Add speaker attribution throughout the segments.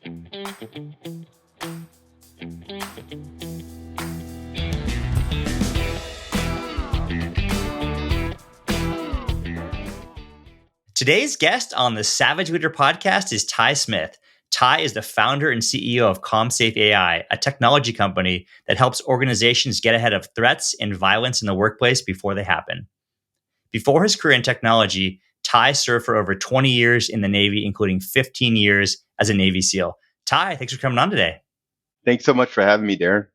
Speaker 1: Today's guest on the Savage Leader podcast is Ty Smith. Ty is the founder and CEO of CommSafe AI, a technology company that helps organizations get ahead of threats and violence in the workplace before they happen. Before his career in technology, Ty served for over 20 years in the Navy, including 15 years as a Navy SEAL. Ty, thanks for coming on today.
Speaker 2: Thanks so much for having me, Darren.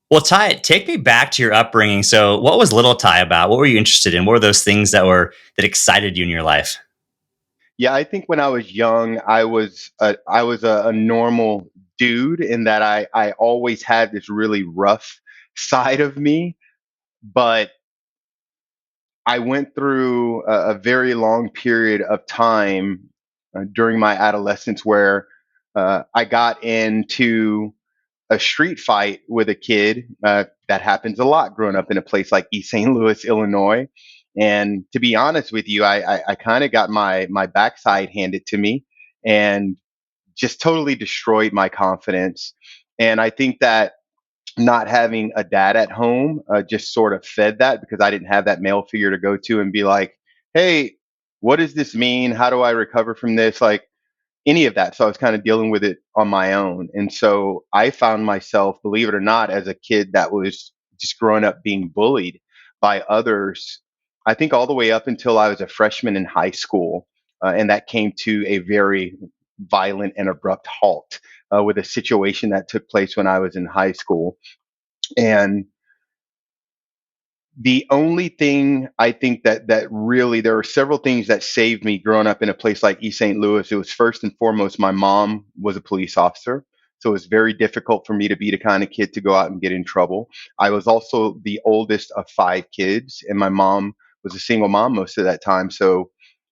Speaker 1: Well, Ty, take me back to your upbringing. So, what was Little Ty about? What were you interested in? What were those things that excited you in your life?
Speaker 2: Yeah, I think when I was young, I was a normal dude in that I always had this really rough side of me, but I went through a very long period of time during my adolescence where I got into a street fight with a kid. That happens a lot growing up in a place like East St. Louis, Illinois. And to be honest with you, I kind of got my backside handed to me and just totally destroyed my confidence. And I think that not having a dad at home just sort of fed that because I didn't have that male figure to go to and be like, hey, what does this mean? How do I recover from this? Like, any of that. So I was kind of dealing with it on my own. And so I found myself, believe it or not, as a kid that was just growing up being bullied by others. I think all the way up until I was a freshman in high school. And that came to a very violent and abrupt halt with a situation that took place when I was in high school. And the only thing I think that really there were several things that saved me growing up in a place like East St. Louis. It was first and foremost my mom was a police officer. So it was very difficult for me to be the kind of kid to go out and get in trouble. I was also the oldest of five kids, and my mom was a single mom most of that time. So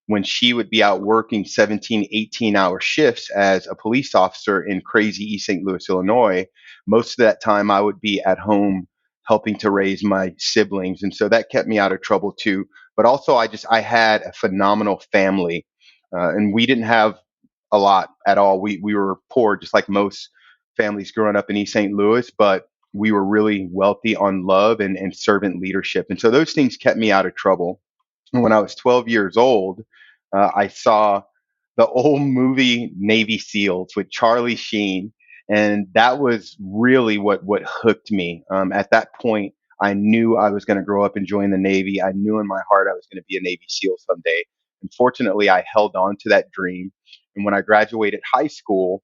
Speaker 2: when she would be out working 17, 18-hour shifts as a police officer in crazy East St. Louis, Illinois, most of that time I would be at home helping to raise my siblings. And so that kept me out of trouble too. But also I had a phenomenal family, and we didn't have a lot at all. We were poor, just like most families growing up in East St. Louis, but we were really wealthy on love and servant leadership. And so those things kept me out of trouble. And when I was 12 years old, I saw the old movie Navy SEALs with Charlie Sheen, and that was really what hooked me. At that point, I knew I was going to grow up and join the Navy. I knew in my heart I was going to be a Navy SEAL someday. And fortunately, I held on to that dream. And when I graduated high school,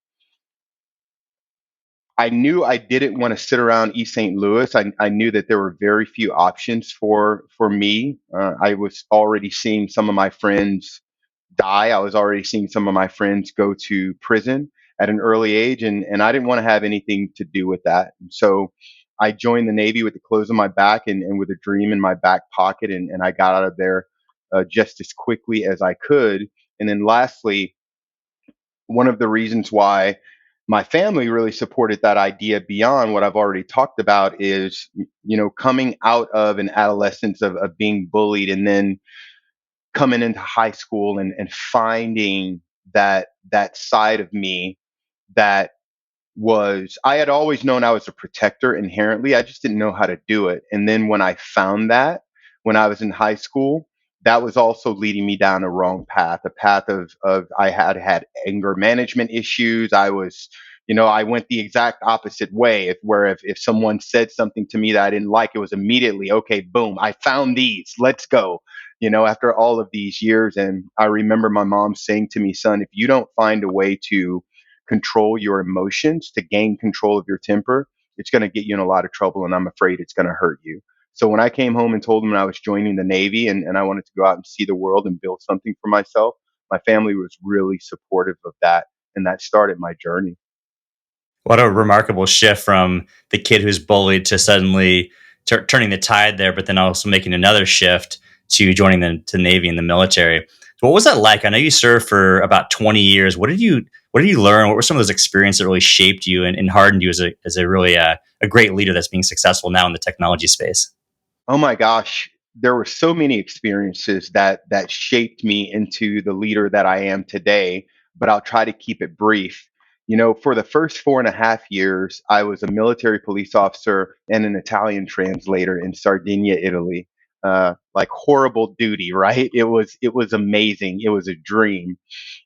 Speaker 2: I knew I didn't want to sit around East St. Louis. I knew that there were very few options for me. I was already seeing some of my friends die. I was already seeing some of my friends go to prison at an early age, and I didn't want to have anything to do with that. And so I joined the Navy with the clothes on my back and with a dream in my back pocket, and I got out of there just as quickly as I could. And then lastly, one of the reasons why my family really supported that idea beyond what I've already talked about is, coming out of an adolescence of being bullied and then coming into high school and finding that side of me that was I had always known I was a protector inherently. I just didn't know how to do it. And then when I found that when I was in high school, that was also leading me down a wrong path, a path of I had anger management issues. I went the exact opposite way. If someone said something to me that I didn't like, it was immediately, okay, boom, I found these, let's go. After all of these years. And I remember my mom saying to me, son, if you don't find a way to control your emotions, to gain control of your temper, it's going to get you in a lot of trouble. And I'm afraid it's going to hurt you. So when I came home and told them I was joining the Navy and I wanted to go out and see the world and build something for myself, my family was really supportive of that. And that started my journey.
Speaker 1: What a remarkable shift from the kid who's bullied to suddenly turning the tide there, but then also making another shift to joining the Navy and the military. So what was that like? I know you served for about 20 years. What did you learn? What were some of those experiences that really shaped you and hardened you as a really a great leader that's being successful now in the technology space?
Speaker 2: Oh my gosh, there were so many experiences that shaped me into the leader that I am today, but I'll try to keep it brief. For the first 4.5 years, I was a military police officer and an Italian translator in Sardinia, Italy. Like horrible duty, right? It was amazing. It was a dream.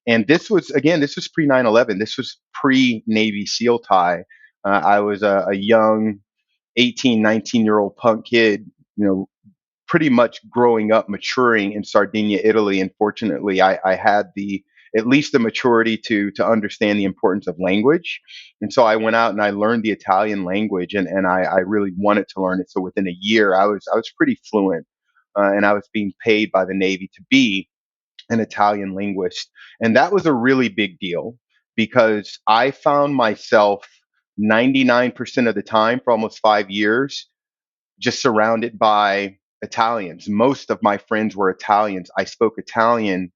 Speaker 2: And this was pre 9/11. This was pre Navy SEAL tie. I was a young 18, 19-year-old punk kid, you know, pretty much growing up, maturing in Sardinia, Italy. And fortunately, I had the at least the maturity to understand the importance of language. And so I went out and I learned the Italian language, and I really wanted to learn it. So within a year, I was pretty fluent, and I was being paid by the Navy to be an Italian linguist. And that was a really big deal because I found myself 99% of the time for almost 5 years just surrounded by Italians. Most of my friends were Italians. I spoke Italian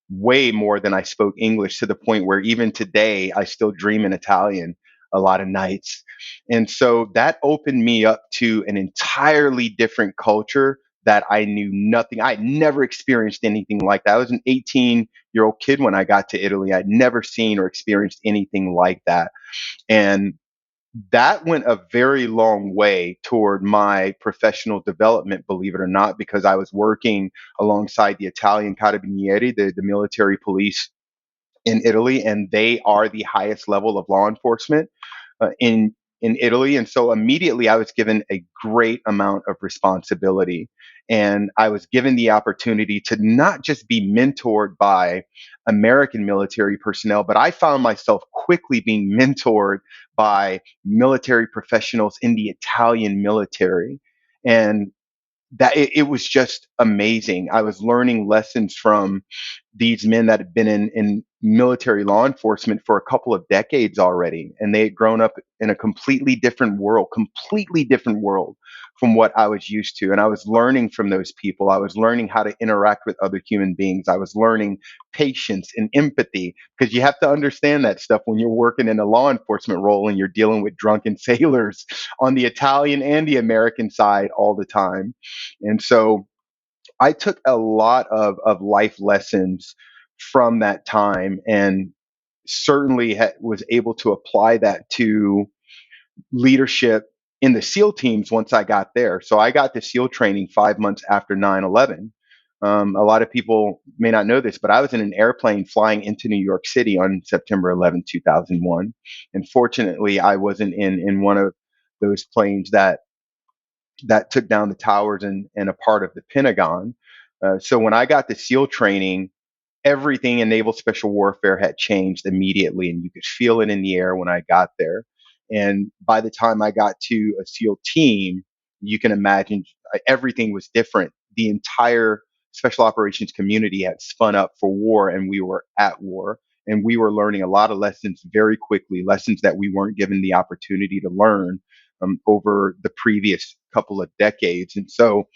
Speaker 2: way more than I spoke English, to the point where even today I still dream in Italian a lot of nights. And so that opened me up to an entirely different culture that I knew nothing. I had never experienced anything like that. I was an 18-year-old kid when I got to Italy. I'd never seen or experienced anything like that. And that went a very long way toward my professional development, believe it or not, because I was working alongside the Italian Carabinieri, the military police in Italy, and they are the highest level of law enforcement in Italy. And so immediately I was given a great amount of responsibility. And I was given the opportunity to not just be mentored by American military personnel, but I found myself quickly being mentored by military professionals in the Italian military. And that it was just amazing. I was learning lessons from these men that had been in military law enforcement for a couple of decades already, and they had grown up in a completely different world from what I was used to. And I was learning from those people. I was learning how to interact with other human beings. I was learning patience and empathy, because you have to understand that stuff when you're working in a law enforcement role and you're dealing with drunken sailors on the Italian and the American side all the time. And so I took a lot of life lessons from that time, and certainly was able to apply that to leadership in the SEAL teams once I got there. So I got to SEAL training 5 months after 9/11. A lot of people may not know this, but I was in an airplane flying into New York City on September 11th, 2001. And fortunately, I wasn't in one of those planes that took down the towers and a part of the Pentagon. So when I got to SEAL training, everything in naval special warfare had changed immediately, and you could feel it in the air when I got there. And by the time I got to a SEAL team, you can imagine everything was different. The entire special operations community had spun up for war, and we were at war. And we were learning a lot of lessons very quickly, lessons that we weren't given the opportunity to learn over the previous couple of decades. And so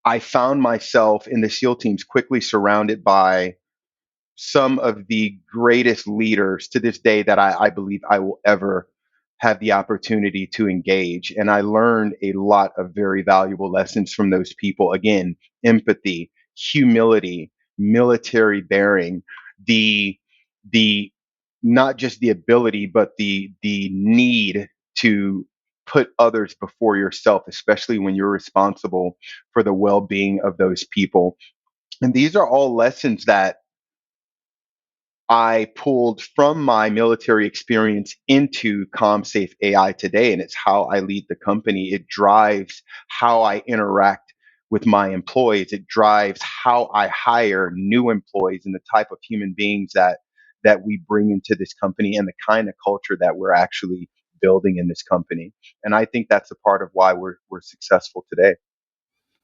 Speaker 2: I found myself in the SEAL teams quickly surrounded by some of the greatest leaders to this day that I believe I will ever have the opportunity to engage. And I learned a lot of very valuable lessons from those people. Again, empathy, humility, military bearing, the the not just the ability, but the need to put others before yourself, especially when you're responsible for the well-being of those people. And these are all lessons that I pulled from my military experience into CommSafe AI today, and it's how I lead the company. It drives how I interact with my employees. It drives how I hire new employees and the type of human beings that we bring into this company, and the kind of culture that we're actually building in this company. And I think that's a part of why we're successful today.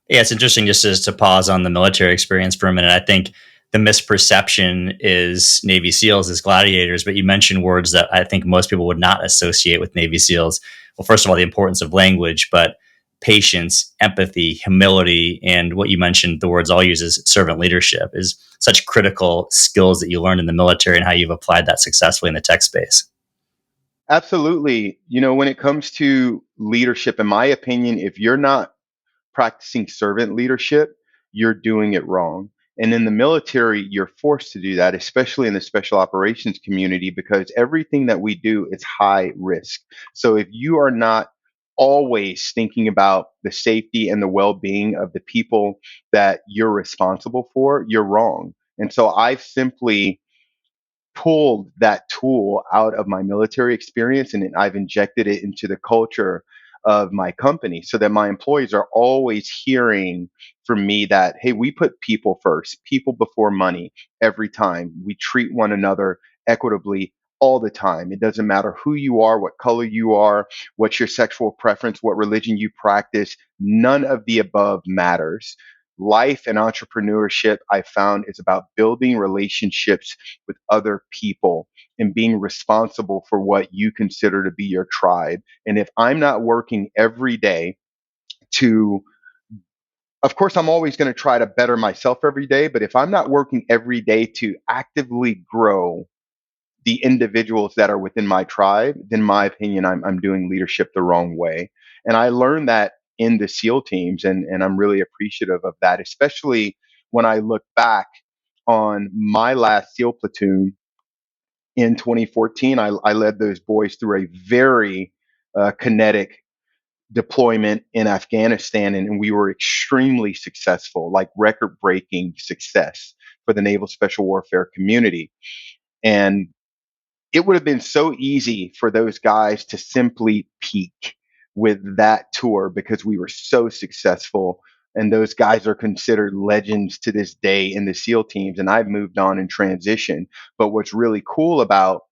Speaker 1: Yeah, it's interesting just to pause on the military experience for a minute. I think the misperception is Navy SEALs as gladiators, but you mentioned words that I think most people would not associate with Navy SEALs. Well, first of all, the importance of language, but patience, empathy, humility, and what you mentioned, the words I'll use is servant leadership, is such critical skills that you learned in the military and how you've applied that successfully in the tech space.
Speaker 2: Absolutely. When it comes to leadership, in my opinion, if you're not practicing servant leadership, you're doing it wrong. And in the military, you're forced to do that, especially in the special operations community, because everything that we do is high risk. So if you are not always thinking about the safety and the well being of the people that you're responsible for, you're wrong. And so I've simply pulled that tool out of my military experience and I've injected it into the culture of my company so that my employees are always hearing from me that, hey, we put people first, people before money every time. We treat one another equitably all the time. It doesn't matter who you are, what color you are, what's your sexual preference, what religion you practice. None of the above matters. Life and entrepreneurship, I found, is about building relationships with other people and being responsible for what you consider to be your tribe. And if I'm not working every day to, of course, I'm always going to try to better myself every day, but if I'm not working every day to actively grow the individuals that are within my tribe, then in my opinion, I'm doing leadership the wrong way. And I learned that in the SEAL teams, and I'm really appreciative of that, especially when I look back on my last SEAL platoon in 2014. I led those boys through a very kinetic deployment in Afghanistan, and we were extremely successful, like record breaking success for the Naval Special Warfare community. And it would have been so easy for those guys to simply peak with that tour because we were so successful. And those guys are considered legends to this day in the SEAL teams. And I've moved on and transitioned. But what's really cool about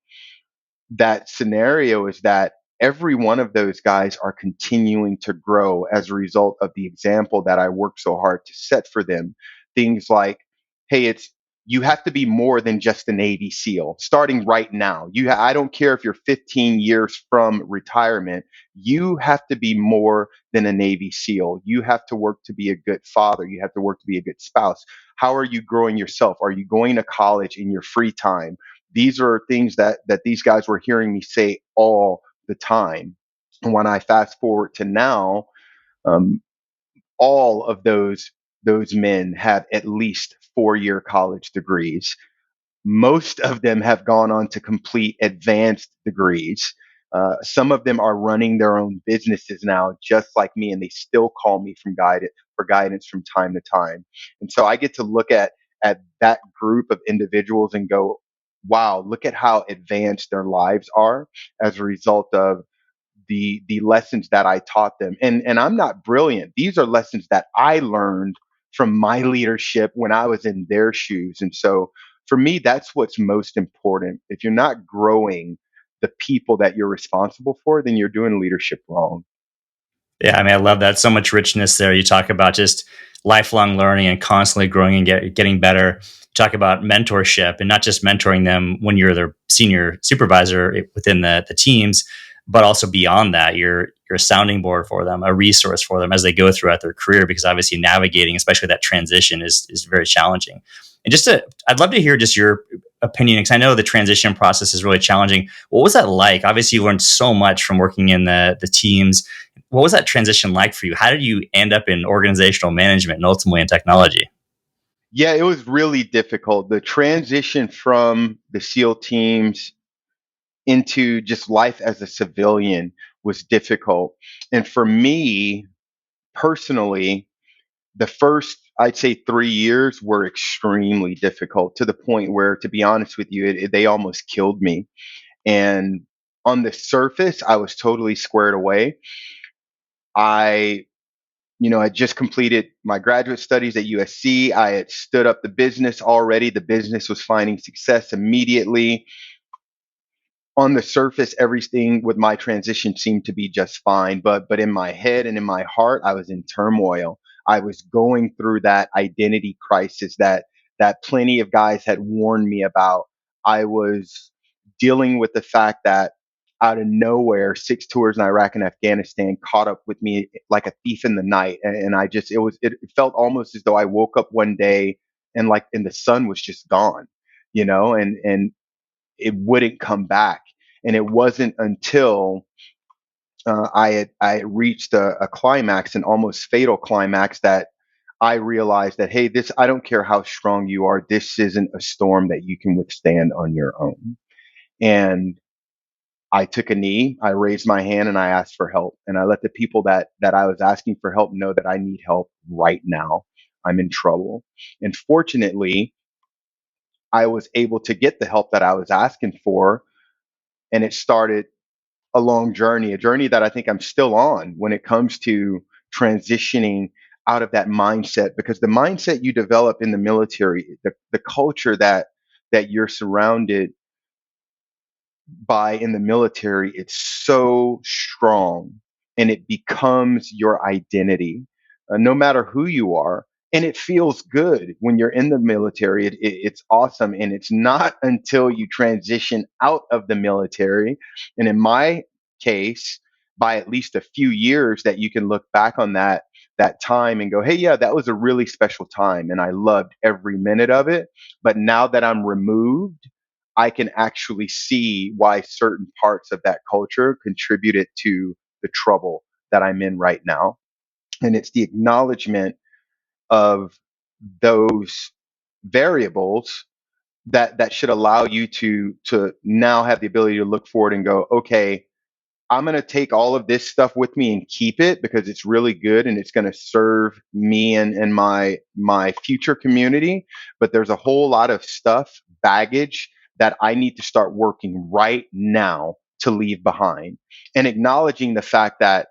Speaker 2: that scenario is that every one of those guys are continuing to grow as a result of the example that I worked so hard to set for them. Things like, hey, it's you have to be more than just a Navy SEAL starting right now. I don't care if you're 15 years from retirement, you have to be more than a Navy SEAL. You have to work to be a good father. You have to work to be a good spouse. How are you growing yourself? Are you going to college in your free time? These are things that these guys were hearing me say all the time. And when I fast forward to now, um, all of those men have at least 4-year college degrees. Most of them have gone on to complete advanced degrees. Some of them are running their own businesses now, just like me, and they still call me for guidance from time to time. And so I get to look at that group of individuals and go, "Wow, look at how advanced their lives are as a result of the lessons that I taught them." And I'm not brilliant. These are lessons that I learned from my leadership when I was in their shoes. And so for me, that's what's most important. If you're not growing the people that you're responsible for, then you're doing leadership wrong.
Speaker 1: Yeah, I mean, I love that. So much richness there. You talk about just lifelong learning and constantly growing and getting better. You talk about mentorship and not just mentoring them when you're their senior supervisor within the teams, but also beyond that. You're a sounding board for them, a resource for them as they go throughout their career, because obviously navigating, especially that transition, is very challenging. And I'd love to hear just your opinion, because I know the transition process is really challenging. What was that like? Obviously, you learned so much from working in the teams. What was that transition like for you? How did you end up in organizational management and ultimately in technology?
Speaker 2: Yeah, it was really difficult. The transition from the SEAL teams into just life as a civilian was difficult. And for me personally, the first, I'd say, 3 years were extremely difficult to the point where, to be honest with you, they almost killed me. And on the surface, I was totally squared away. I, I just completed my graduate studies at USC. I had stood up the business already. The business was finding success immediately. On the surface, everything with my transition seemed to be just fine, but in my head and in my heart, I was in turmoil. I was going through that identity crisis that plenty of guys had warned me about. I was dealing with the fact that out of nowhere, 6 tours in Iraq and Afghanistan caught up with me like a thief in the night, and it felt almost as though I woke up one day and the sun was just gone, and it wouldn't come back. And it wasn't until I had reached a climax, an almost fatal climax, that I realized that, hey, this, I don't care how strong you are, this isn't a storm that you can withstand on your own. And I took a knee, I raised my hand, and I asked for help. And I let the people that I was asking for help know that I need help right now. I'm in trouble. And fortunately, I was able to get the help that I was asking for. And it started a long journey, a journey that I think I'm still on when it comes to transitioning out of that mindset, because the mindset you develop in the military, the culture that you're surrounded by in the military, it's so strong and it becomes your identity, no matter who you are. And it feels good when you're in the military. It's awesome. And it's not until you transition out of the military, and in my case, by at least a few years, that you can look back on that time and go, hey, yeah, that was a really special time. And I loved every minute of it. But now that I'm removed, I can actually see why certain parts of that culture contributed to the trouble that I'm in right now. And it's the acknowledgement of those variables that should allow you to now have the ability to look forward and go, okay, I'm going to take all of this stuff with me and keep it because it's really good and it's going to serve me and my future community. But there's a whole lot of stuff, baggage, that I need to start working right now to leave behind, and acknowledging the fact that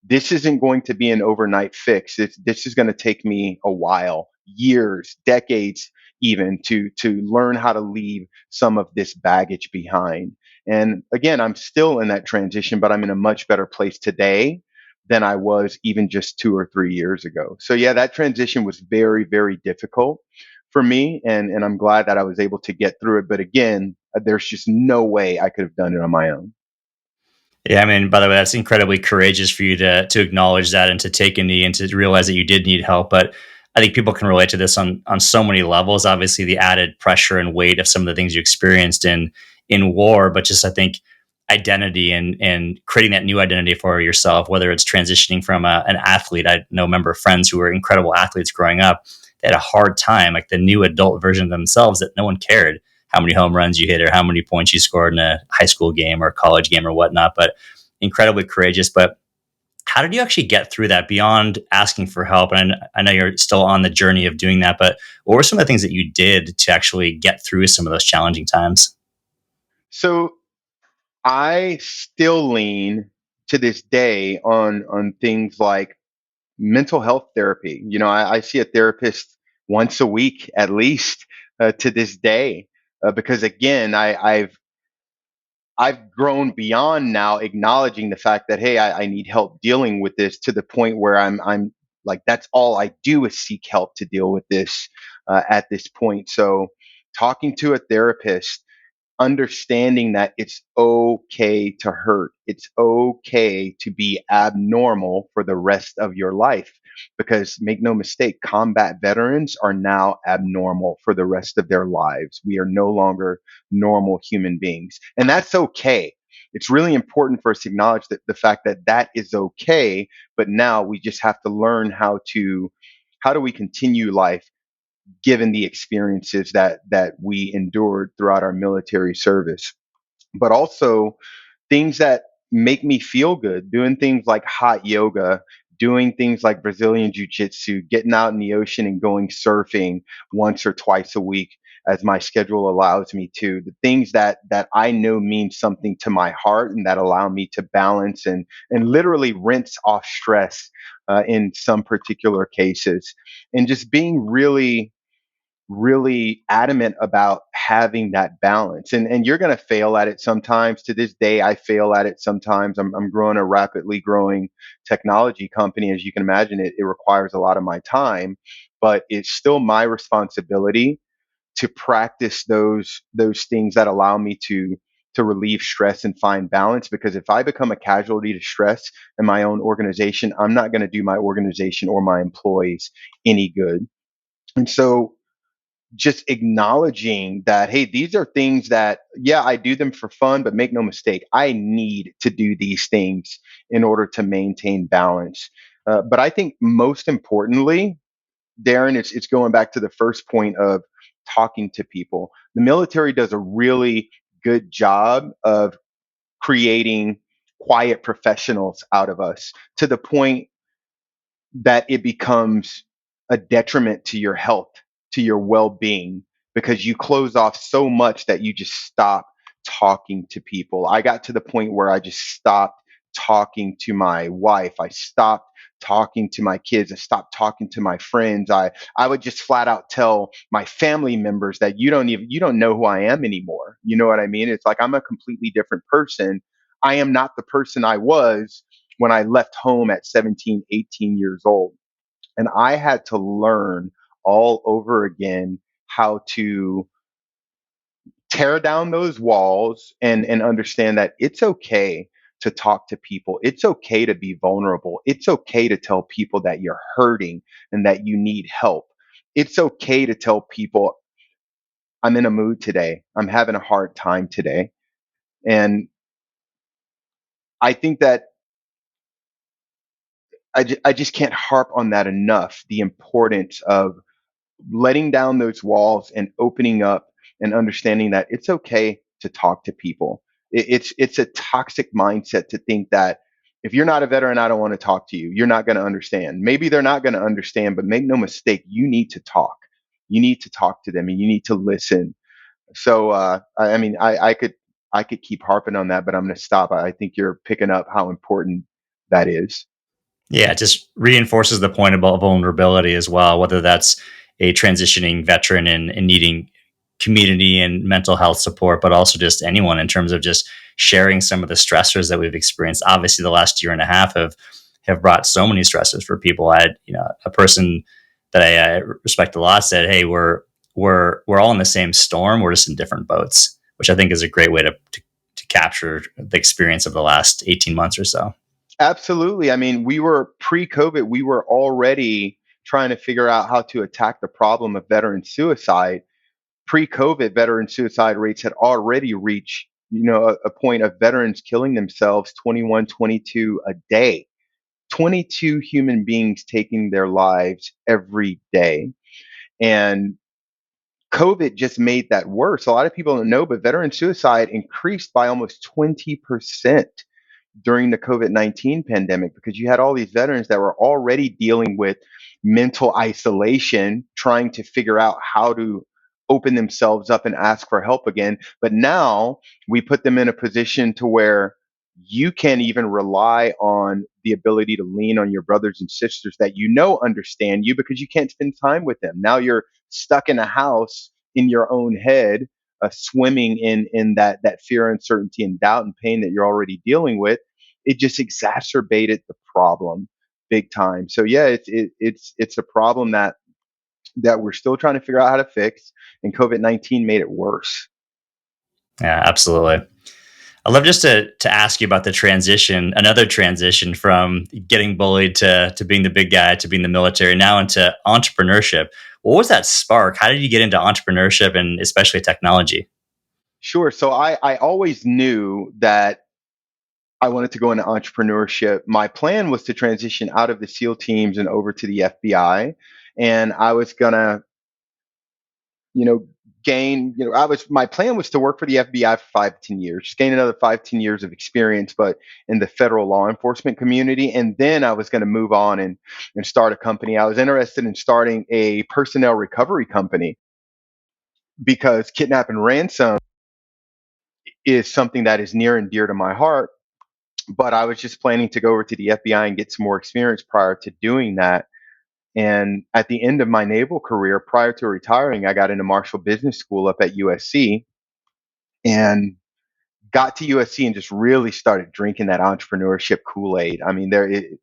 Speaker 2: this isn't going to be an overnight fix. This is going to take me a while, years, decades, even to learn how to leave some of this baggage behind. And again, I'm still in that transition, but I'm in a much better place today than I was even just 2 or 3 years ago. So yeah, that transition was very, very difficult for me, and I'm glad that I was able to get through it. But again, there's just no way I could have done it on my own.
Speaker 1: Yeah, I mean, by the way, that's incredibly courageous for you to acknowledge that and to take a knee and to realize that you did need help. But I think people can relate to this on so many levels. Obviously, the added pressure and weight of some of the things you experienced in war, but just I think identity and creating that new identity for yourself, whether it's transitioning from an athlete. I know a member of friends who were incredible athletes growing up. They had a hard time, like the new adult version of themselves, that no one cared how many home runs you hit or how many points you scored in a high school game or a college game or whatnot. But incredibly courageous. But how did you actually get through that beyond asking for help? And I know you're still on the journey of doing that, but what were some of the things that you did to actually get through some of those challenging times?
Speaker 2: So I still lean to this day on things like mental health therapy. I see a therapist once a week at least, to this day, because again, I've grown beyond now acknowledging the fact that, hey, I need help dealing with this, to the point where I'm like, that's all I do is seek help to deal with this, at this point. So talking to a therapist, understanding that it's okay to hurt. It's okay to be abnormal for the rest of your life. Because make no mistake, combat veterans are now abnormal for the rest of their lives. We are no longer normal human beings. And that's okay. It's really important for us to acknowledge that the fact that that is okay. But now we just have to learn how do we continue life given the experiences that we endured throughout our military service. But also things that make me feel good, doing things like hot yoga, doing things like Brazilian jiu-jitsu, getting out in the ocean and going surfing once or twice a week as my schedule allows me to. The things that I know mean something to my heart and that allow me to balance and literally rinse off stress, in some particular cases. And just being really adamant about having that balance. And you're going to fail at it sometimes. To this day, I fail at it sometimes. I'm growing a rapidly growing technology company. As you can imagine, it requires a lot of my time, but it's still my responsibility to practice those things that allow me to relieve stress and find balance. Because if I become a casualty to stress in my own organization, I'm not going to do my organization or my employees any good. And so just acknowledging that, hey, these are things that, yeah, I do them for fun, but make no mistake, I need to do these things in order to maintain balance. But I think most importantly, Darren, it's going back to the first point of talking to people. The military does a really good job of creating quiet professionals out of us to the point that it becomes a detriment to your health, to your well being, because you close off so much that you just stop talking to people. I got to the point where I just stopped talking to my wife. I stopped talking to my kids. I stopped talking to my friends. I would just flat out tell my family members that you don't know who I am anymore. You know what I mean? It's like I'm a completely different person. I am not the person I was when I left home at 17, 18 years old. And I had to learn all over again how to tear down those walls and understand that it's okay to talk to people. It's okay to be vulnerable. It's okay to tell people that you're hurting and that you need help. It's okay to tell people, I'm in a mood today. I'm having a hard time today. And I think that I just can't harp on that enough, the importance of letting down those walls and opening up and understanding that it's okay to talk to people. It's a toxic mindset to think that if you're not a veteran, I don't want to talk to you. You're not going to understand. Maybe they're not going to understand, but make no mistake, you need to talk. You need to talk to them and you need to listen. So I mean, I could keep harping on that, but I'm going to stop. I think you're picking up how important that is.
Speaker 1: Yeah, it just reinforces the point about vulnerability as well, whether that's a transitioning veteran and needing community and mental health support, but also just anyone in terms of just sharing some of the stressors that we've experienced. Obviously, the last year and a half have brought so many stressors for people. I had, a person that I respect a lot said, "Hey, we're all in the same storm. We're just in different boats," which I think is a great way to capture the experience of the last 18 months or so.
Speaker 2: Absolutely. I mean, we were pre-COVID, we were already trying to figure out how to attack the problem of veteran suicide. Pre-COVID, veteran suicide rates had already reached, a point of veterans killing themselves 21, 22 a day. 22 human beings taking their lives every day. And COVID just made that worse. A lot of people don't know, but veteran suicide increased by almost 20% during the COVID-19 pandemic because you had all these veterans that were already dealing with mental isolation, trying to figure out how to open themselves up and ask for help again. But now we put them in a position to where you can't even rely on the ability to lean on your brothers and sisters that understand you because you can't spend time with them. Now you're stuck in a house in your own head, swimming in that fear, uncertainty, and doubt and pain that you're already dealing with. It just exacerbated the problem big time. So yeah, it's a problem that we're still trying to figure out how to fix, and COVID-19 made it worse.
Speaker 1: Yeah, absolutely. I'd love just to ask you about the transition, another transition from getting bullied to being the big guy to being the military, now into entrepreneurship. What was that spark? How did you get into entrepreneurship and especially technology?
Speaker 2: Sure. So I always knew that I wanted to go into entrepreneurship. My plan was to transition out of the SEAL teams and over to the FBI. And I was gonna, you know, gain, my plan was to work for the FBI for 5 to 10 years, just gain another 5, 10 years of experience, but in the federal law enforcement community. And then I was going to move on and start a company. I was interested in starting a personnel recovery company because kidnap and ransom is something that is near and dear to my heart. But I was just planning to go over to the FBI and get some more experience prior to doing that. And at the end of my naval career, prior to retiring, I got into Marshall Business School up at USC and got to USC and just really started drinking that entrepreneurship Kool-Aid. I mean,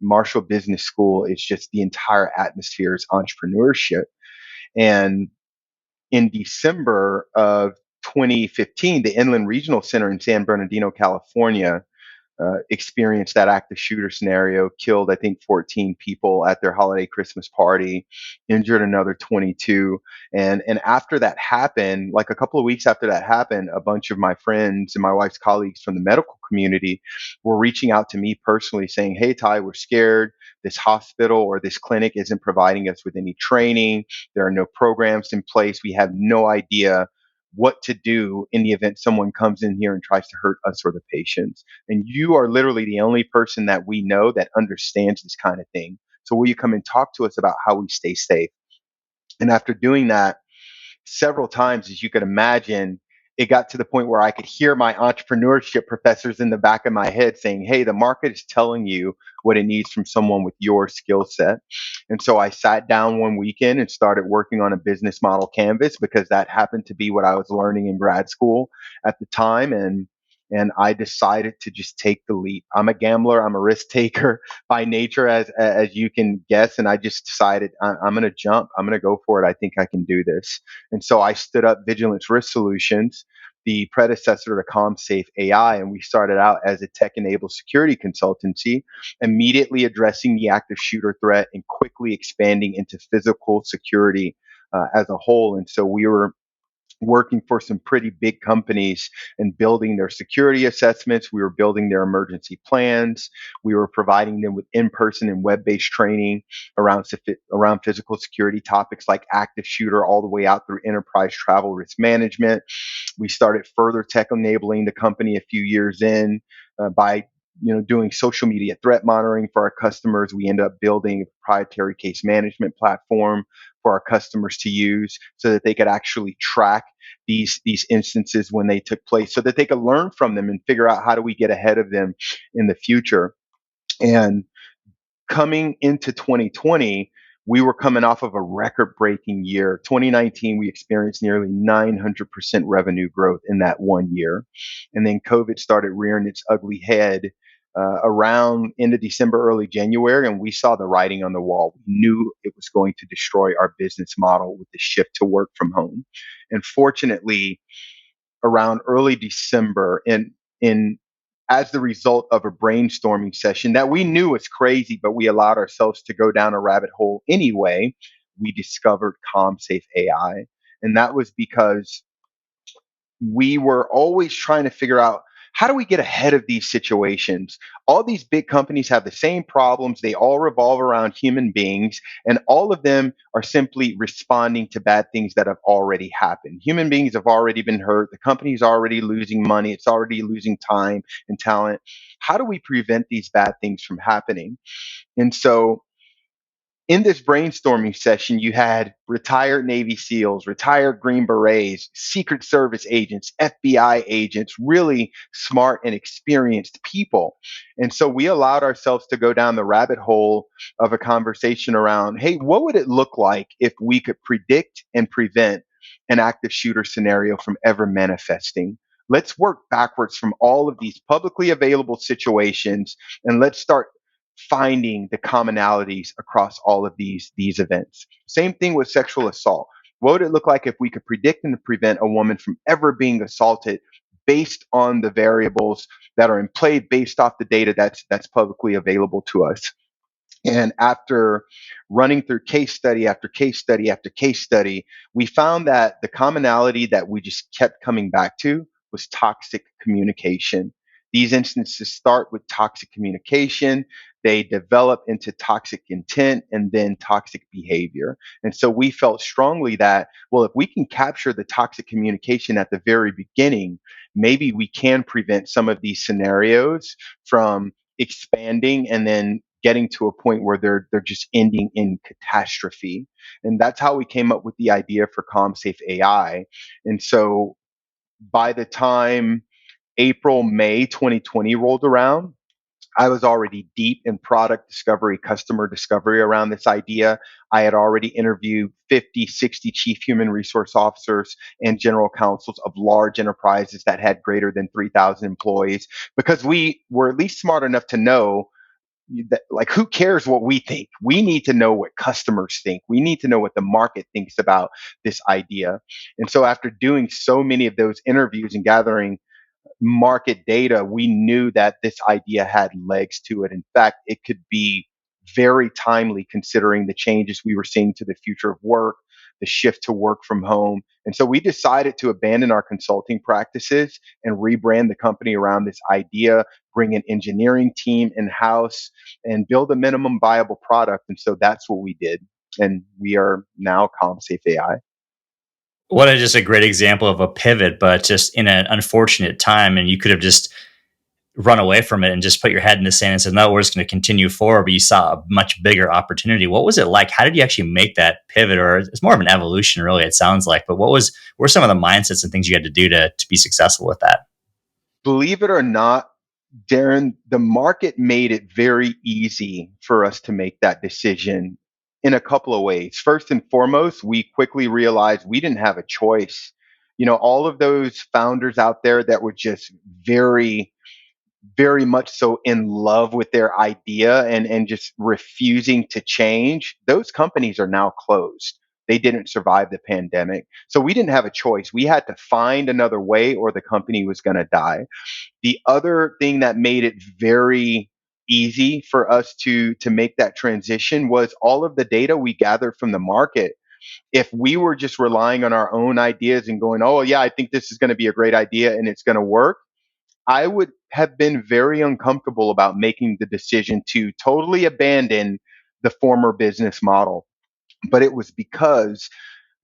Speaker 2: Marshall Business School is just the entire atmosphere is entrepreneurship. And in December of 2015, the Inland Regional Center in San Bernardino, California, experienced that active shooter scenario, killed, I think, 14 people at their holiday Christmas party, injured another 22. And after that happened, like a couple of weeks after that happened, a bunch of my friends and my wife's colleagues from the medical community were reaching out to me personally saying, "Hey, Ty, we're scared. This hospital or this clinic isn't providing us with any training. There are no programs in place. We have no idea what to do in the event someone comes in here and tries to hurt us or the patients. And you are literally the only person that we know that understands this kind of thing. So will you come and talk to us about how we stay safe?" And after doing that several times, as you could imagine, it got to the point where I could hear my entrepreneurship professors in the back of my head saying, "Hey, the market is telling you what it needs from someone with your skill set." And so I sat down one weekend and started working on a business model canvas because that happened to be what I was learning in grad school at the time. And I decided to just take the leap. I'm a gambler. I'm a risk taker by nature, as you can guess. And I just decided I'm going to jump. I'm going to go for it. I think I can do this. And so I stood up Vigilance Risk Solutions, the predecessor to CommSafe AI, and we started out as a tech-enabled security consultancy, immediately addressing the active shooter threat and quickly expanding into physical security as a whole. And so we were working for some pretty big companies and building their security assessments. We were building their emergency plans. We were providing them with in-person and web-based training around physical security topics like active shooter, all the way out through enterprise travel risk management. We started further tech enabling the company a few years in by doing social media threat monitoring for our customers. We ended up building a proprietary case management platform for our customers to use so that they could actually track these instances when they took place, so that they could learn from them and figure out how do we get ahead of them in the future. And coming into 2020, we were coming off of a record breaking year. 2019, we experienced nearly 900% revenue growth in that one year. And then COVID started rearing its ugly head around end of December, early January, and we saw the writing on the wall. We knew it was going to destroy our business model with the shift to work from home. And fortunately, around early December, in as the result of a brainstorming session that we knew was crazy, but we allowed ourselves to go down a rabbit hole anyway, we discovered CommSafe AI. And that was because we were always trying to figure out, how do we get ahead of these situations? All these big companies have the same problems. They all revolve around human beings, and all of them are simply responding to bad things that have already happened. Human beings have already been hurt. The company's already losing money. It's already losing time and talent. How do we prevent these bad things from happening? And so in this brainstorming session, you had retired Navy SEALs, retired Green Berets, Secret Service agents, FBI agents, really smart and experienced people. And so we allowed ourselves to go down the rabbit hole of a conversation around, hey, what would it look like if we could predict and prevent an active shooter scenario from ever manifesting? Let's work backwards from all of these publicly available situations, and let's start finding the commonalities across all of these events. Same thing with sexual assault. What would it look like if we could predict and prevent a woman from ever being assaulted based on the variables that are in play, based off the data that's publicly available to us? And after running through case study after case study after case study, we found that the commonality that we just kept coming back to was toxic communication. These instances start with toxic communication, they develop into toxic intent and then toxic behavior. And so we felt strongly that, well, if we can capture the toxic communication at the very beginning, maybe we can prevent some of these scenarios from expanding and then getting to a point where they're just ending in catastrophe. And that's how we came up with the idea for CommSafe AI. And so by the time April, May 2020 rolled around, I was already deep in product discovery, customer discovery around this idea. I had already interviewed 50, 60 chief human resource officers and general counsels of large enterprises that had greater than 3,000 employees, because we were at least smart enough to know that, like, who cares what we think? We need to know what customers think. We need to know what the market thinks about this idea. And so after doing so many of those interviews and gathering market data, we knew that this idea had legs to it. In fact, it could be very timely considering the changes we were seeing to the future of work, the shift to work from home. And so we decided to abandon our consulting practices and rebrand the company around this idea, bring an engineering team in house, and build a minimum viable product. And so that's what we did. And we are now CommSafe AI.
Speaker 1: What a just a great example of a pivot, but just in an unfortunate time. And you could have just run away from it and just put your head in the sand and said, no, we're just going to continue forward. But you saw a much bigger opportunity. What was it like? How did you actually make that pivot? Or it's more of an evolution, really, it sounds like. But what were some of the mindsets and things you had to do to be successful with that?
Speaker 2: Believe it or not, Darren, the market made it very easy for us to make that decision in a couple of ways. First and foremost, we quickly realized we didn't have a choice. All of those founders out there that were just very, very much so in love with their idea and just refusing to change, those companies are now closed. They didn't survive the pandemic. So we didn't have a choice. We had to find another way or the company was going to die. The other thing that made it very easy for us to make that transition was all of the data we gathered from the market. If we were just relying on our own ideas and going, oh yeah, I think this is going to be a great idea and it's going to work, I would have been very uncomfortable about making the decision to totally abandon the former business model. But it was because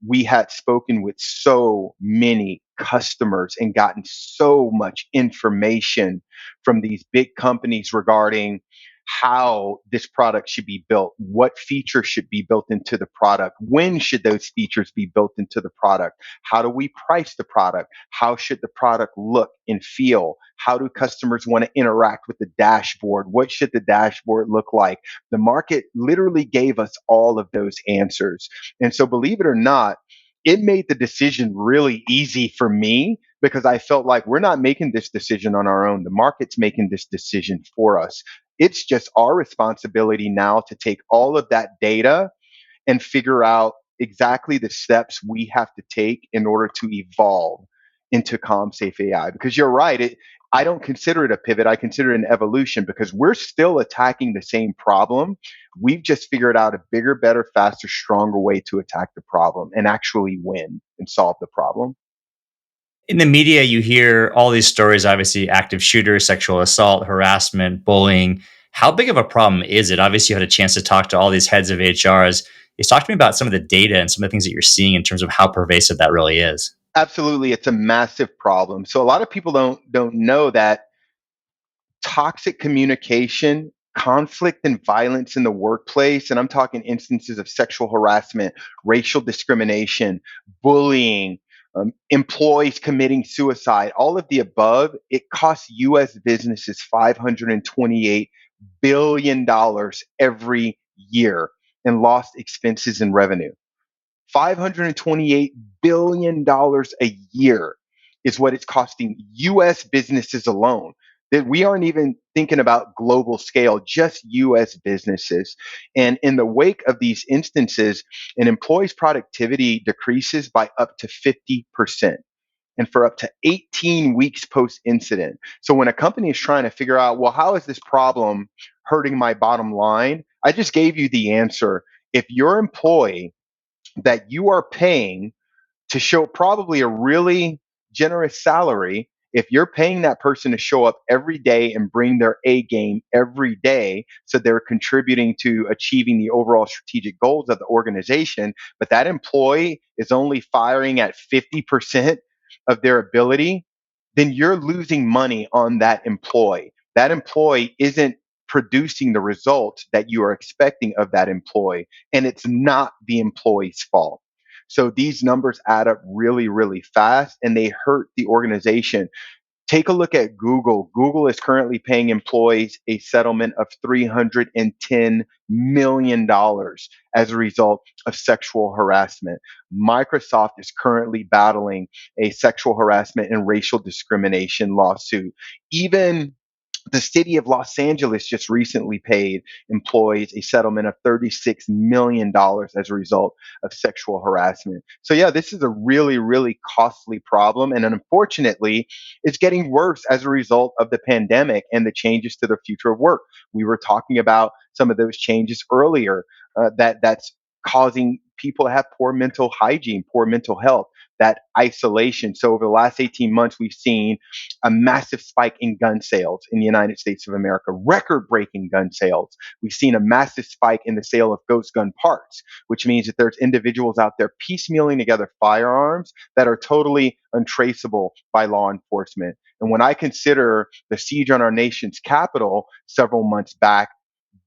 Speaker 2: we had spoken with so many customers and gotten so much information from these big companies regarding how this product should be built, what features should be built into the product, when should those features be built into the product, how do we price the product, how should the product look and feel, how do customers want to interact with the dashboard, what should the dashboard look like. The market literally gave us all of those answers. And so, believe it or not, it made the decision really easy for me because I felt like we're not making this decision on our own. The market's making this decision for us. It's just our responsibility now to take all of that data and figure out exactly the steps we have to take in order to evolve into CommSafe AI. Because you're right, I don't consider it a pivot. I consider it an evolution because we're still attacking the same problem. We've just figured out a bigger, better, faster, stronger way to attack the problem and actually win and solve the problem.
Speaker 1: In the media, you hear all these stories, obviously, active shooters, sexual assault, harassment, bullying. How big of a problem is it? Obviously, you had a chance to talk to all these heads of HRs. Just talk to me about some of the data and some of the things that you're seeing in terms of how pervasive that really is.
Speaker 2: Absolutely, it's a massive problem. So a lot of people don't know that toxic communication, conflict and violence in the workplace, and I'm talking instances of sexual harassment, racial discrimination, bullying, employees committing suicide, all of the above, it costs US businesses $528 billion every year in lost expenses and revenue. $528 billion a year is what it's costing US businesses alone. That we aren't even thinking about global scale, just US businesses. And in the wake of these instances, an employee's productivity decreases by up to 50% and for up to 18 weeks post incident. So when a company is trying to figure out, well, how is this problem hurting my bottom line? I just gave you the answer. If your employee that you are paying to show probably a really generous salary, if you're paying that person to show up every day and bring their A game every day, so they're contributing to achieving the overall strategic goals of the organization, but that employee is only firing at 50% of their ability, then you're losing money on that employee. That employee isn't producing the results that you are expecting of that employee, and it's not the employee's fault. So these numbers add up really, really fast and they hurt the organization. Take a look at Google. Google is currently paying employees a settlement of $310 million as a result of sexual harassment. Microsoft is currently battling a sexual harassment and racial discrimination lawsuit. Even the city of Los Angeles just recently paid employees a settlement of $36 million as a result of sexual harassment. So, yeah, this is a really, really costly problem. And unfortunately, it's getting worse as a result of the pandemic and the changes to the future of work. We were talking about some of those changes earlier that's causing people have poor mental hygiene, poor mental health, that isolation. So over the last 18 months, we've seen a massive spike in gun sales in the United States of America, record breaking gun sales. We've seen a massive spike in the sale of ghost gun parts, which means that there's individuals out there piecemealing together firearms that are totally untraceable by law enforcement. And when I consider the siege on our nation's capital several months back,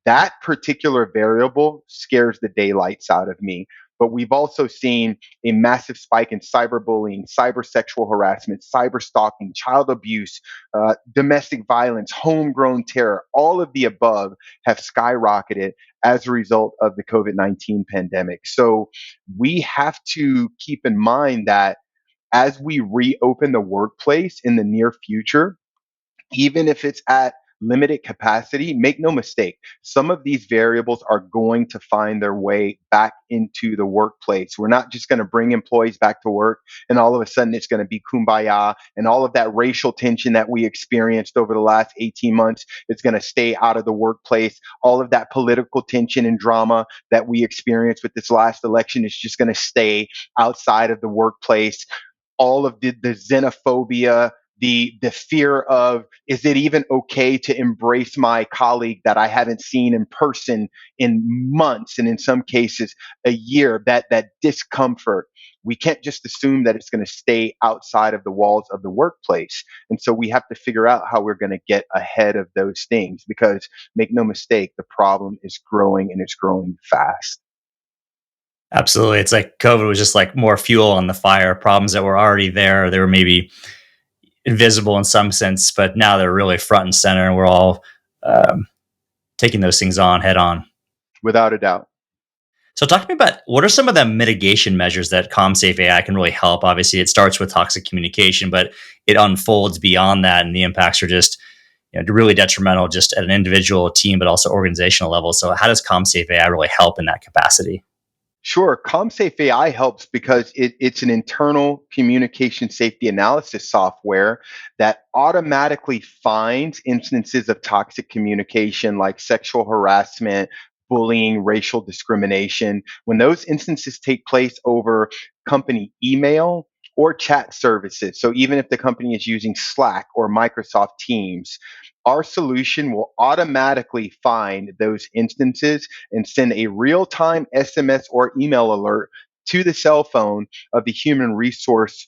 Speaker 2: that particular variable scares the daylights out of me. But we've also seen a massive spike in cyberbullying, cyber sexual harassment, cyber stalking, child abuse, domestic violence, homegrown terror. All of the above have skyrocketed as a result of the COVID-19 pandemic. So we have to keep in mind that as we reopen the workplace in the near future, even if it's at limited capacity, make no mistake, some of these variables are going to find their way back into the workplace. We're not just going to bring employees back to work and all of a sudden it's going to be kumbaya and all of that racial tension that we experienced over the last 18 months is going to stay out of the workplace. All of that political tension and drama that we experienced with this last election is just going to stay outside of the workplace. All of the xenophobia, the fear of, is it even okay to embrace my colleague that I haven't seen in person in months and in some cases a year, that discomfort. We can't just assume that it's going to stay outside of the walls of the workplace. And so we have to figure out how we're going to get ahead of those things because make no mistake, the problem is growing and it's growing fast.
Speaker 1: Absolutely. It's like COVID was just like more fuel on the fire. Problems that were already there, they were maybe invisible in some sense, but now they're really front and center, and we're all um, taking those things on head on.
Speaker 2: Without a doubt.
Speaker 1: So, talk to me about what are some of the mitigation measures that CommSafe AI can really help. Obviously, it starts with toxic communication, but it unfolds beyond that, and the impacts are just really detrimental, just at an individual, team, but also organizational level. So, how does CommSafe AI really help in that capacity?
Speaker 2: Sure. CommSafe AI helps because it's an internal communication safety analysis software that automatically finds instances of toxic communication like sexual harassment, bullying, racial discrimination. When those instances take place over company email or chat services, so even if the company is using Slack or Microsoft Teams, our solution will automatically find those instances and send a real time SMS or email alert to the cell phone of the human resources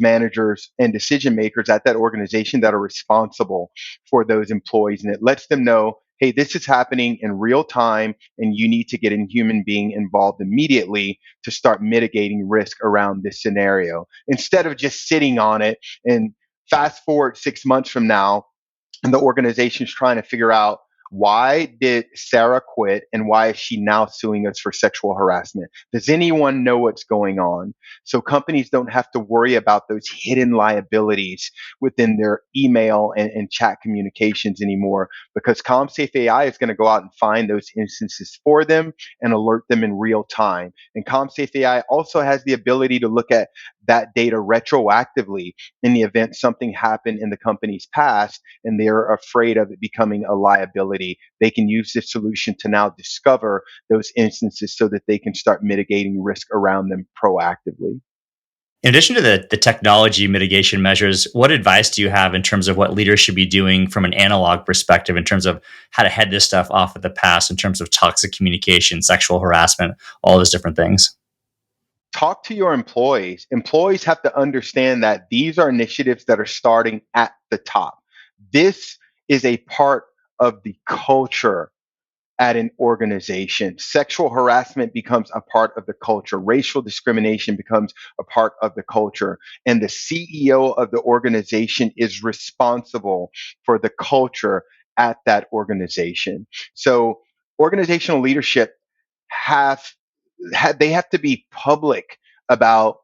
Speaker 2: managers and decision makers at that organization that are responsible for those employees. And it lets them know, hey, this is happening in real time and you need to get a human being involved immediately to start mitigating risk around this scenario instead of just sitting on it and fast forward 6 months from now and the organization's trying to figure out, why did Sarah quit and why is she now suing us for sexual harassment? Does anyone know what's going on? So companies don't have to worry about those hidden liabilities within their email and chat communications anymore because CommSafe AI is going to go out and find those instances for them and alert them in real time. And CommSafe AI also has the ability to look at that data retroactively in the event something happened in the company's past and they're afraid of it becoming a liability. They can use this solution to now discover those instances so that they can start mitigating risk around them proactively.
Speaker 1: In addition to the technology mitigation measures, what advice do you have in terms of what leaders should be doing from an analog perspective in terms of how to head this stuff off of the past in terms of toxic communication, sexual harassment, all those different things?
Speaker 2: Talk to your employees. Employees have to understand that these are initiatives that are starting at the top. This is a part of the culture at an organization. Sexual harassment becomes a part of the culture. Racial discrimination becomes a part of the culture. And the CEO of the organization is responsible for the culture at that organization. So organizational leadership have, they have to be public about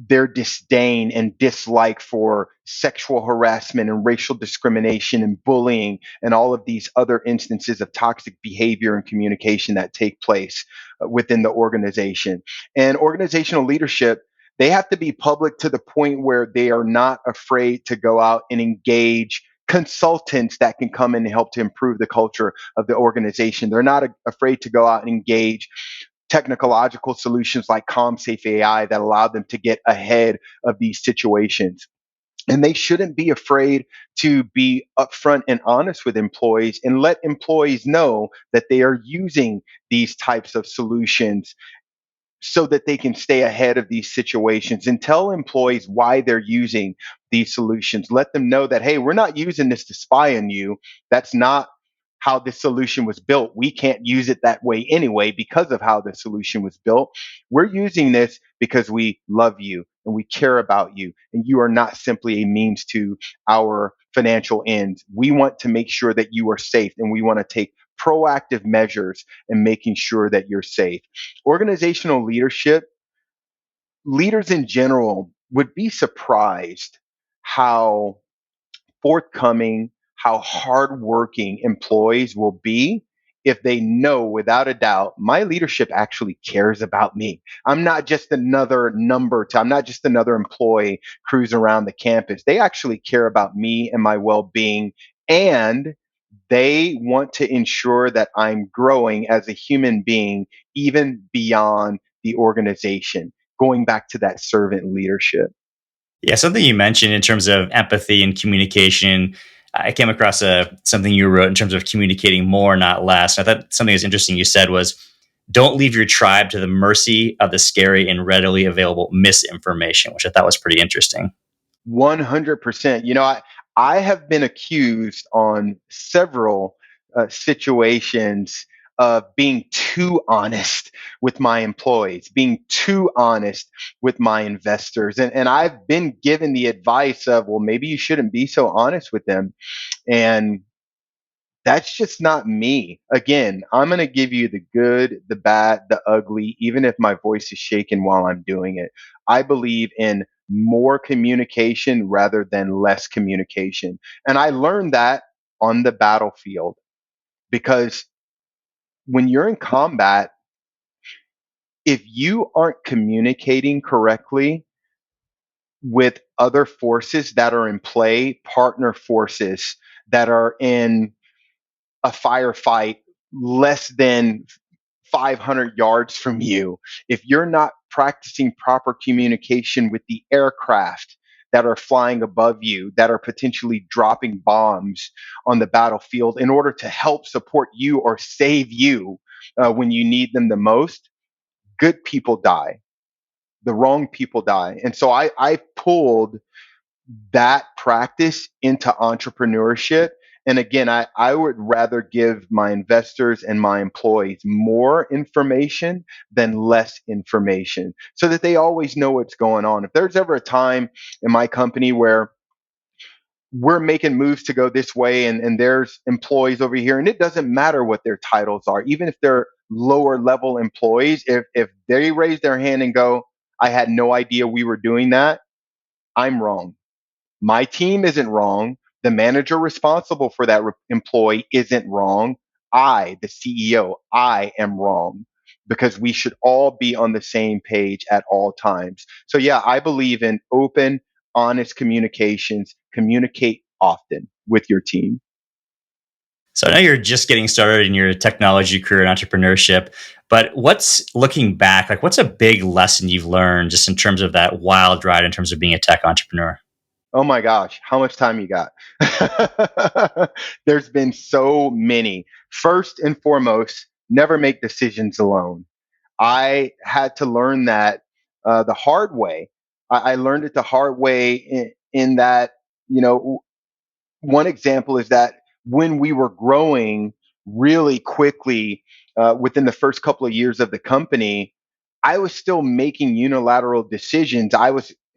Speaker 2: their disdain and dislike for sexual harassment and racial discrimination and bullying and all of these other instances of toxic behavior and communication that take place within the organization. And organizational leadership, they have to be public to the point where they are not afraid to go out and engage consultants that can come in and help to improve the culture of the organization. They're not afraid to go out and engage technological solutions like CommSafe AI that allow them to get ahead of these situations. And they shouldn't be afraid to be upfront and honest with employees and let employees know that they are using these types of solutions so that they can stay ahead of these situations, and tell employees why they're using these solutions. Let them know that, hey, we're not using this to spy on you. That's not how this solution was built. We can't use it that way anyway because of how the solution was built. We're using this because we love you and we care about you, and you are not simply a means to our financial ends. We want to make sure that you are safe, and we want to take proactive measures in making sure that you're safe. Organizational leadership, leaders in general would be surprised how forthcoming, how hardworking employees will be if they know without a doubt my leadership actually cares about me. I'm not just another number I'm not just another employee cruising around the campus. They actually care about me and my well-being, and they want to ensure that I'm growing as a human being even beyond the organization, going back to that servant leadership.
Speaker 1: Yeah, something you mentioned in terms of empathy and communication. I came across something you wrote in terms of communicating more, not less. I thought something that's interesting you said was, don't leave your tribe to the mercy of the scary and readily available misinformation, which I thought was pretty interesting.
Speaker 2: 100%. I have been accused on several situations of being too honest with my employees, being too honest with my investors. And I've been given the advice of, well, maybe you shouldn't be so honest with them. And that's just not me. Again, I'm going to give you the good, the bad, the ugly, even if my voice is shaking while I'm doing it. I believe in more communication rather than less communication. And I learned that on the battlefield, because when you're in combat, if you aren't communicating correctly with other forces that are in play, partner forces that are in a firefight less than 500 yards from you, if you're not practicing proper communication with the aircraft that are flying above you, that are potentially dropping bombs on the battlefield in order to help support you or save you when you need them the most, good people die. The wrong people die. And so I pulled that practice into entrepreneurship. And again, I would rather give my investors and my employees more information than less information so that they always know what's going on. If there's ever a time in my company where we're making moves to go this way, and there's employees over here, and it doesn't matter what their titles are, even if they're lower level employees, if they raise their hand and go, I had no idea we were doing that, I'm wrong. My team isn't wrong. The manager responsible for that employee isn't wrong. I, the CEO, I am wrong, because we should all be on the same page at all times. So, yeah, I believe in open, honest communications. Communicate often with your team.
Speaker 1: So I know you're just getting started in your technology career and entrepreneurship, but what's looking back, like what's a big lesson you've learned just in terms of that wild ride in terms of being a tech entrepreneur?
Speaker 2: Oh my gosh, how much time you got? There's been so many. First and foremost, never make decisions alone. I had to learn that the hard way. I learned it the hard way in that, you know, one example is that when we were growing really quickly within the first couple of years of the company, I was still making unilateral decisions.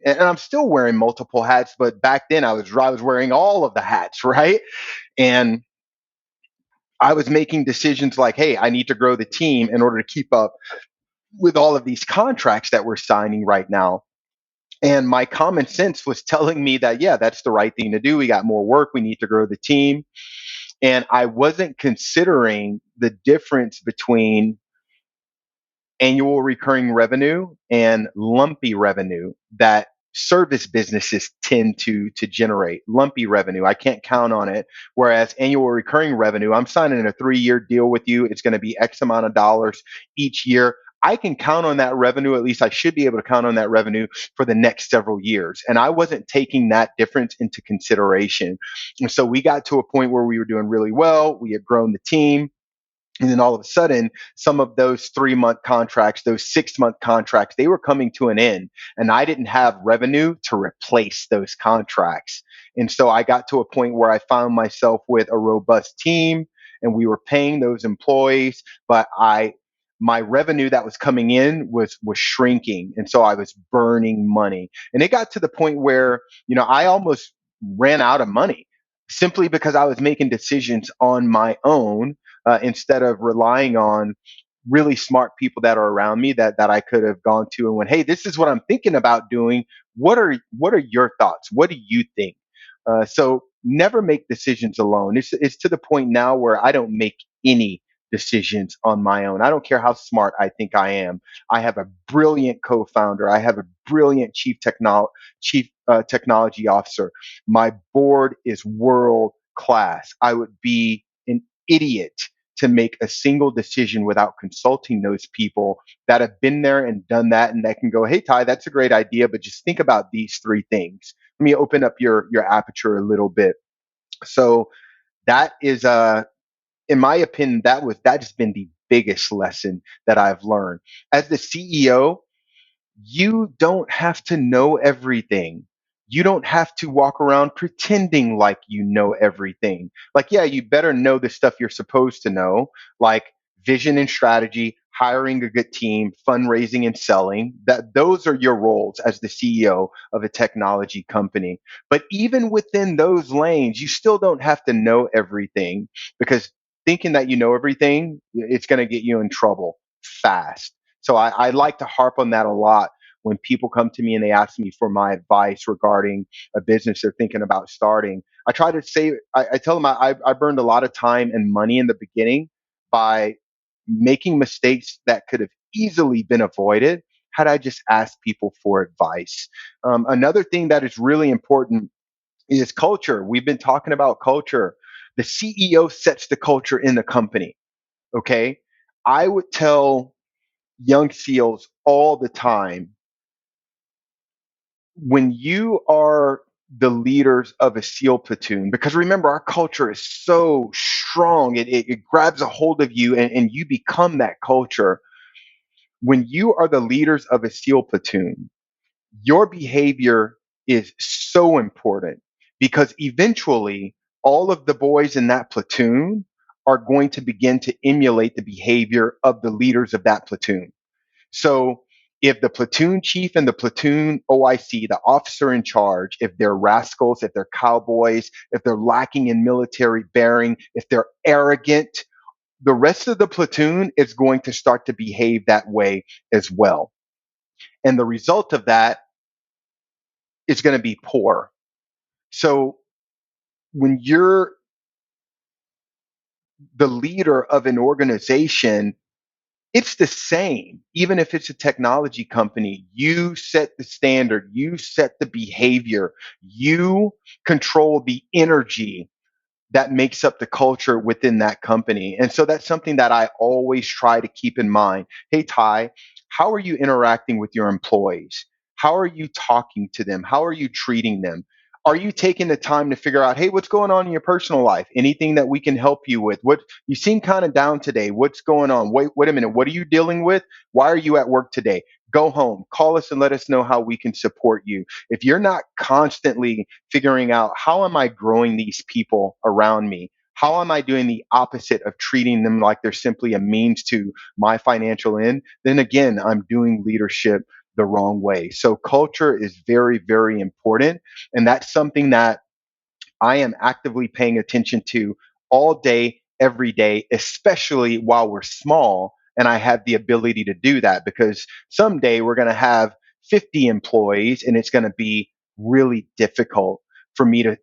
Speaker 2: And I'm still wearing multiple hats, but back then I was wearing all of the hats, right? And I was making decisions like, hey, I need to grow the team in order to keep up with all of these contracts that we're signing right now. And my common sense was telling me that, yeah, that's the right thing to do. We got more work. We need to grow the team. And I wasn't considering the difference between annual recurring revenue and lumpy revenue that service businesses tend to generate. Lumpy revenue, I can't count on it. Whereas annual recurring revenue, I'm signing a 3-year deal with you. It's going to be X amount of dollars each year. I can count on that revenue. At least I should be able to count on that revenue for the next several years. And I wasn't taking that difference into consideration. And so we got to a point where we were doing really well. We had grown the team. And then all of a sudden, some of those 3 month contracts, those 6 month contracts, they were coming to an end. And I didn't have revenue to replace those contracts. And so I got to a point where I found myself with a robust team and we were paying those employees, but my revenue that was coming in was shrinking. And so I was burning money. And it got to the point where, I almost ran out of money simply because I was making decisions on my own instead of relying on really smart people that are around me that I could have gone to and went, hey, this is what I'm thinking about doing. What are your thoughts? What do you think? So never make decisions alone. It's to the point now where I don't make any decisions on my own. I don't care how smart I think I am. I have a brilliant co-founder. I have a brilliant chief technology officer. My board is world class. I would be an idiot to make a single decision without consulting those people that have been there and done that and that can go, hey, Ty, that's a great idea, but just think about these three things. Let me open up your aperture a little bit. So that is in my opinion, that's been the biggest lesson that I've learned. As the CEO, you don't have to know everything. You don't have to walk around pretending like you know everything. Like, yeah, you better know the stuff you're supposed to know, like vision and strategy, hiring a good team, fundraising and selling. That those are your roles as the CEO of a technology company. But even within those lanes, you still don't have to know everything because thinking that you know everything, it's going to get you in trouble fast. So I like to harp on that a lot when people come to me and they ask me for my advice regarding a business they're thinking about starting. I try to say, I tell them I burned a lot of time and money in the beginning by making mistakes that could have easily been avoided had I just asked people for advice. Another thing that is really important is culture. We've been talking about culture. The CEO sets the culture in the company. Okay. I would tell young SEALs all the time, when you are the leaders of a SEAL platoon, because remember, our culture is so strong, it grabs a hold of you and you become that culture. When you are the leaders of a SEAL platoon, your behavior is so important because eventually all of the boys in that platoon are going to begin to emulate the behavior of the leaders of that platoon. So if the platoon chief and the platoon OIC, the officer in charge, if they're rascals, if they're cowboys, if they're lacking in military bearing, if they're arrogant, the rest of the platoon is going to start to behave that way as well. And the result of that is going to be poor. So when you're the leader of an organization, it's the same. Even if it's a technology company, you set the standard, you set the behavior, you control the energy that makes up the culture within that company. And so that's something that I always try to keep in mind. Hey, Ty, how are you interacting with your employees? How are you talking to them? How are you treating them? Are you taking the time to figure out, hey, what's going on in your personal life? Anything that we can help you with? What you seem kind of down today. What's going on? Wait a minute. What are you dealing with? Why are you at work today? Go home, call us and let us know how we can support you. If you're not constantly figuring out, how am I growing these people around me? How am I doing the opposite of treating them like they're simply a means to my financial end? Then again, I'm doing leadership the wrong way. So culture is very, very important. And that's something that I am actively paying attention to all day, every day, especially while we're small. And I have the ability to do that because someday we're going to have 50 employees and it's going to be really difficult for me to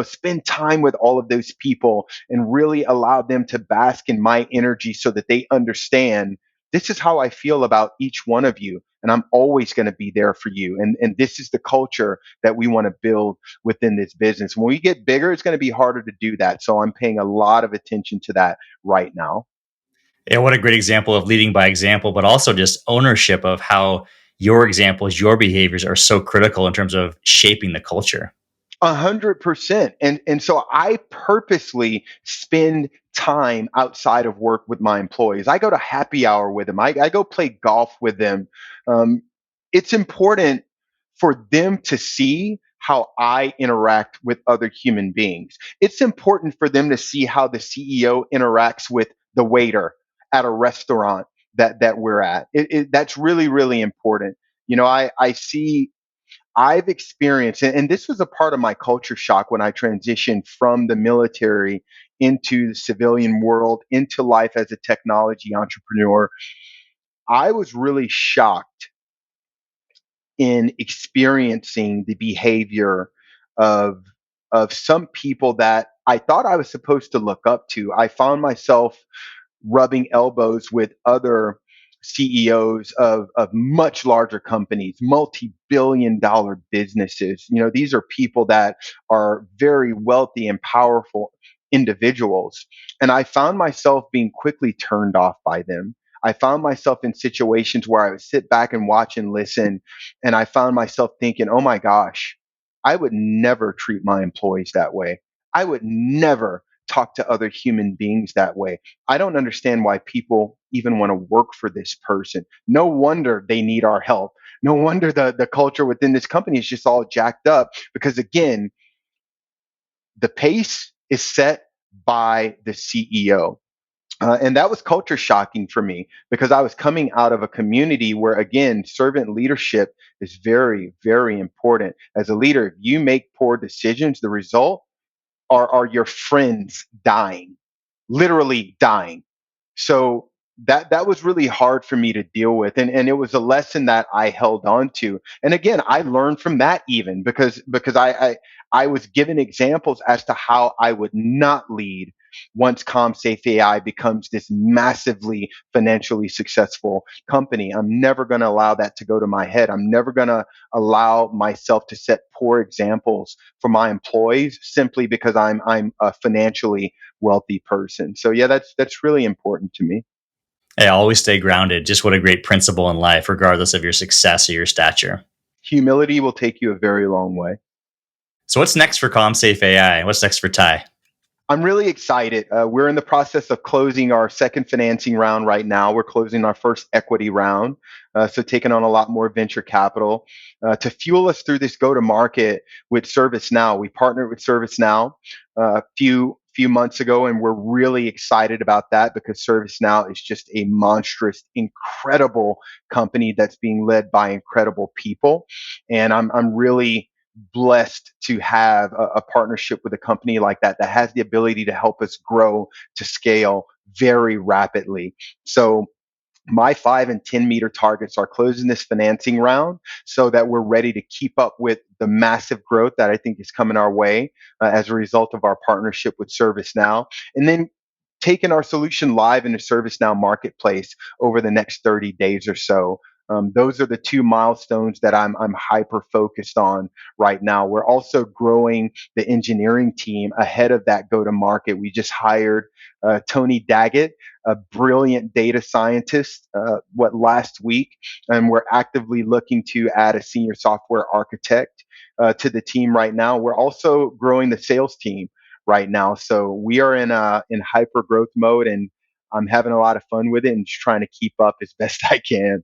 Speaker 2: spend time with all of those people and really allow them to bask in my energy so that they understand, this is how I feel about each one of you and I'm always going to be there for you, and this is the culture that we want to build within this business. When we get bigger, it's going to be harder to do that. So I'm paying a lot of attention to that right now.
Speaker 1: Yeah, what a great example of leading by example, but also just ownership of how your examples, your behaviors are so critical in terms of shaping the culture.
Speaker 2: 100%. And so I purposely spend time outside of work with my employees. I go to happy hour with them. I go play golf with them. Um, it's important for them to see how I interact with other human beings. It's important for them to see how the CEO interacts with the waiter at a restaurant that we're at. That's really, really important. I see I've experienced, and this was a part of my culture shock when I transitioned from the military into the civilian world, into life as a technology entrepreneur. I was really shocked in experiencing the behavior of some people that I thought I was supposed to look up to. I found myself rubbing elbows with other CEOs of much larger companies, multi-billion dollar businesses. These are people that are very wealthy and powerful individuals. And I found myself being quickly turned off by them. I found myself in situations where I would sit back and watch and listen. And I found myself thinking, oh my gosh, I would never treat my employees that way. I would never talk to other human beings that way. I don't understand why people even want to work for this person. No wonder they need our help. No wonder the culture within this company is just all jacked up because, again, the pace is set by the CEO. And that was culture shocking for me because I was coming out of a community where, again, servant leadership is very, very important. As a leader, if you make poor decisions, the result are your friends dying, literally dying. So that was really hard for me to deal with, and it was a lesson that I held on to. And again, I learned from that, even because I was given examples as to how I would not lead once CommSafe AI becomes this massively financially successful company. I'm never going to allow that to go to my head. I'm never going to allow myself to set poor examples for my employees simply because I'm a financially wealthy person. So yeah, that's really important to me.
Speaker 1: Hey, always stay grounded. Just what a great principle in life, regardless of your success or your stature.
Speaker 2: Humility will take you a very long way.
Speaker 1: So, what's next for CommSafe AI? What's next for Ty?
Speaker 2: I'm really excited. We're in the process of closing our second financing round right now. We're closing our first equity round, so taking on a lot more venture capital to fuel us through this go to market with ServiceNow. We partnered with ServiceNow a few months ago, and we're really excited about that because ServiceNow is just a monstrous, incredible company that's being led by incredible people, and I'm really blessed to have a partnership with a company like that has the ability to help us grow to scale very rapidly. So my 5 and 10 meter targets are closing this financing round so that we're ready to keep up with the massive growth that I think is coming our way as a result of our partnership with ServiceNow. And then taking our solution live in the ServiceNow marketplace over the next 30 days or so. Those are the two milestones that I'm hyper focused on right now. We're also growing the engineering team ahead of that go to market. We just hired Tony Daggett, a brilliant data scientist, last week, and we're actively looking to add a senior software architect to the team right now. We're also growing the sales team right now, so we are in hyper growth mode, and I'm having a lot of fun with it and just trying to keep up as best I can.